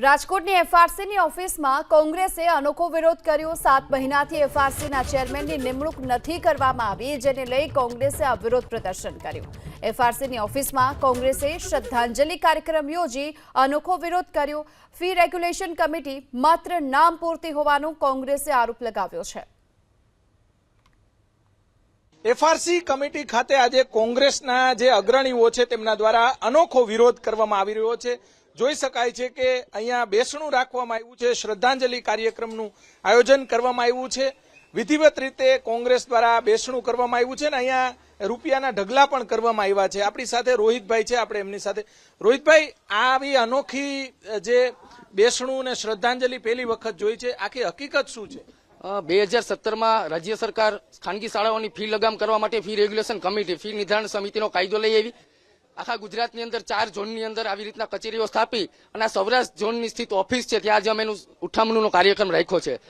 રાજકોટની એફઆરસીની ઓફિસમાં કોંગ્રેસે અનોખો વિરોધ કર્યો। 7 મહિનાથી એફઆરસીના ચેરમેનની નિમણૂક નથી કરવામાં આવી, જેને લઈ કોંગ્રેસે આ વિરોધ પ્રદર્શન કર્યું। એફઆરસીની ઓફિસમાં કોંગ્રેસે શ્રદ્ધાંજલિ કાર્યક્રમ યોજી અનોખો વિરોધ કર્યો। ફી રેગ્યુલેશન કમિટી માત્ર નામ પૂરતી હોવાનો કોંગ્રેસે આરોપ લગાવ્યો છે। એફઆરસી કમિટી ખાતે આજે કોંગ્રેસના જે અગ્રણીઓ છે તેમના દ્વારા અનોખો વિરોધ કરવામાં આવી રહ્યો છે। જોઈ શકાય છે કે અહીંયા બેસણું રાખવામાં આવ્યું છે, શ્રદ્ધાંજલિ કાર્યક્રમનું આયોજન કરવામાં આવ્યું છે। વિધિવત રીતે કોંગ્રેસ દ્વારા બેસણું કરવામાં આવ્યું છે ને અહીંયા રૂપિયાના ઢગલા પણ કરવામાં આવ્યા છે। આપણી સાથે રોહિતભાઈ છે, આપણે એમની સાથે। રોહિતભાઈ, આવી અનોખી જે બેસણું અને શ્રદ્ધાંજલિ પહેલી વખત જોઈ છે, આખી હકીકત શું છે? 2017માં રાજ્ય સરકાર ખાનગી શાળાઓની ફી લગામ કરવા માટે ફી રેગ્યુલેશન કમિટી, ફી નિર્ધારણ સમિતિનો કાયદો લઈ આવી। આખા ગુજરાતની અંદર 4 ઝોનની અંદર આવી રીતના કચેરીઓ સ્થાપી અને આ સૌરાષ્ટ્ર ઝોનની સ્થિત ઓફિસ છે, ત્યાં જ અમે એનું ઉઠામણુંનો કાર્યક્રમ રાખ્યો છે।